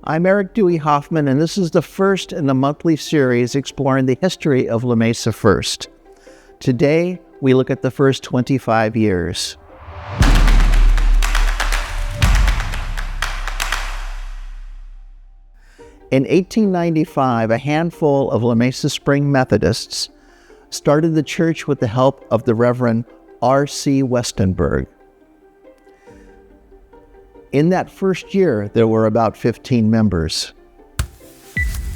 I'm Eric Dewey Hoffman, and this is the first in a monthly series exploring the history of La Mesa First. Today, we look at the first 25 years. In 1895, a handful of La Mesa Spring Methodists started the church with the help of the Reverend R.C. Westenberg. In that first year, there were about 15 members.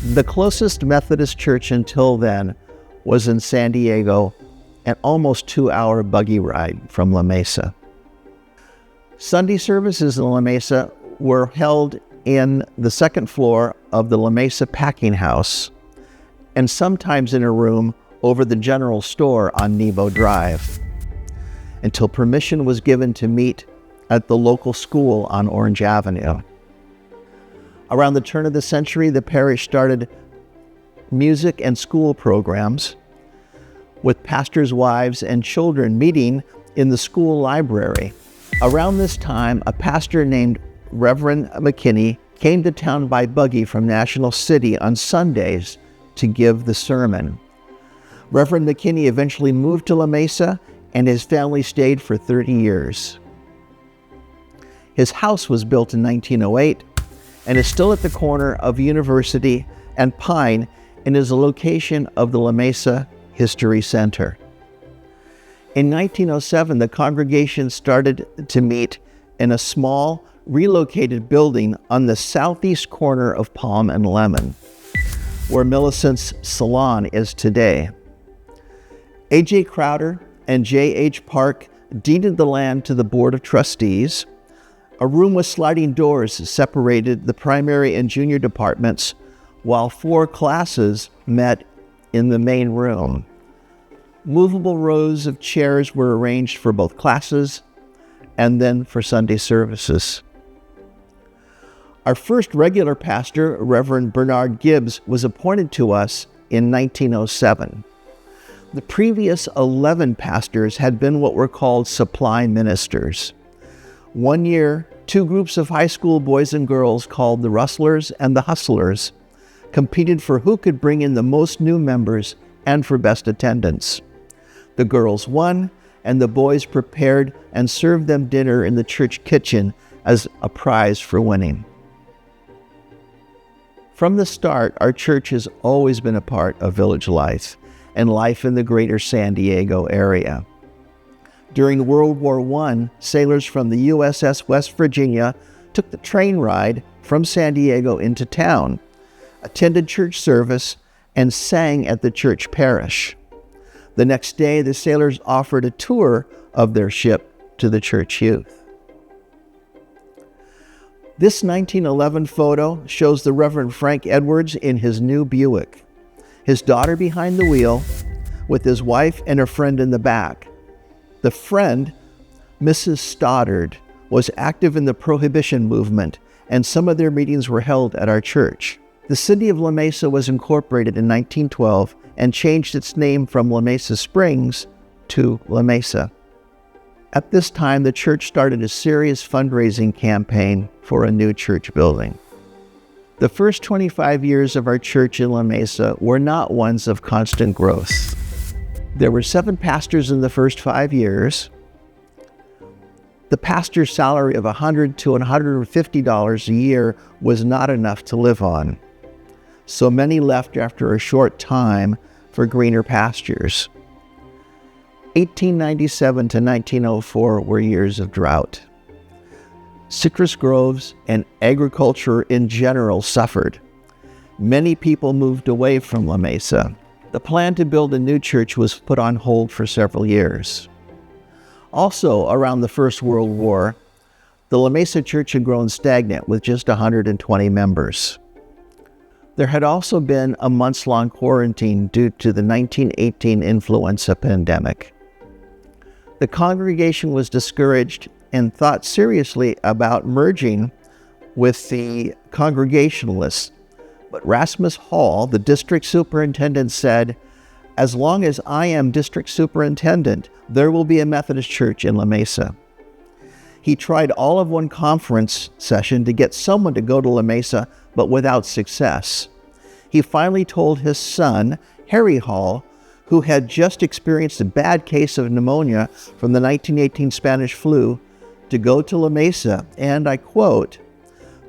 The closest Methodist church until then was in San Diego, an almost 2-hour buggy ride from La Mesa. Sunday services in La Mesa were held in the second floor of the La Mesa Packing House, and sometimes in a room over the general store on Nebo Drive, until permission was given to meet at the local school on Orange Avenue. Around the turn of the century, the parish started music and school programs, with pastors' wives and children meeting in the school library. Around this time, a pastor named Reverend McKinney came to town by buggy from National City on Sundays to give the sermon. Reverend McKinney eventually moved to La Mesa, and his family stayed for 30 years. His house was built in 1908 and is still at the corner of University and Pine and is a location of the La Mesa History Center. In 1907, the congregation started to meet in a small, relocated building on the southeast corner of Palm and Lemon, where Millicent's Salon is today. A.J. Crowder and J.H. Park deeded the land to the Board of Trustees. A room with sliding doors separated the primary and junior departments, while 4 classes met in the main room. Movable rows of chairs were arranged for both classes and then for Sunday services. Our first regular pastor, Reverend Bernard Gibbs, was appointed to us in 1907. The previous 11 pastors had been what were called supply ministers. One year, 2 groups of high school boys and girls called the Rustlers and the Hustlers competed for who could bring in the most new members and for best attendance. The girls won, and the boys prepared and served them dinner in the church kitchen as a prize for winning. From the start, our church has always been a part of village life and life in the greater San Diego area. During World War I, sailors from the USS West Virginia took the train ride from San Diego into town, attended church service, and sang at the church parish. The next day, the sailors offered a tour of their ship to the church youth. This 1911 photo shows the Reverend Frank Edwards in his new Buick, his daughter behind the wheel, with his wife and a friend in the back. The friend, Mrs. Stoddard, was active in the Prohibition movement, and some of their meetings were held at our church. The city of La Mesa was incorporated in 1912 and changed its name from La Mesa Springs to La Mesa. At this time, the church started a serious fundraising campaign for a new church building. The first 25 years of our church in La Mesa were not ones of constant growth. There were 7 pastors in the first 5 years. The pastor's salary of $100 to $150 a year was not enough to live on, so many left after a short time for greener pastures. 1897 to 1904 were years of drought. Citrus groves and agriculture in general suffered. Many people moved away from La Mesa. The plan to build a new church was put on hold for several years. Also, around the First World War, the La Mesa Church had grown stagnant with just 120 members. There had also been a months-long quarantine due to the 1918 influenza pandemic. The congregation was discouraged and thought seriously about merging with the Congregationalists. But Rasmus Hall, the district superintendent, said, "As long as I am district superintendent, there will be a Methodist church in La Mesa." He tried all of one conference session to get someone to go to La Mesa, but without success. He finally told his son, Harry Hall, who had just experienced a bad case of pneumonia from the 1918 Spanish flu, to go to La Mesa, and I quote,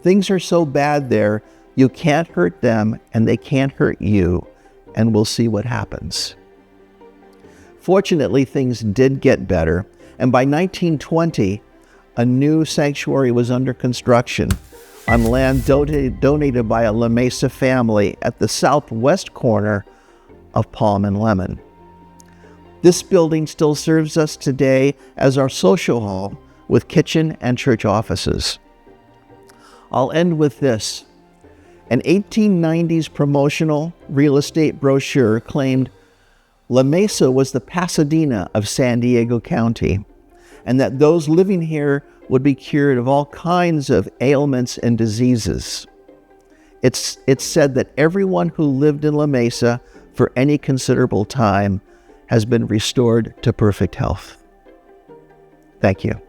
"Things are so bad there, you can't hurt them and they can't hurt you, and we'll see what happens." Fortunately, things did get better, and by 1920, a new sanctuary was under construction on land donated by a La Mesa family at the southwest corner of Palm and Lemon. This building still serves us today as our social hall with kitchen and church offices. I'll end with this. An 1890s promotional real estate brochure claimed La Mesa was the Pasadena of San Diego County, and that those living here would be cured of all kinds of ailments and diseases. It's said that everyone who lived in La Mesa for any considerable time has been restored to perfect health. Thank you.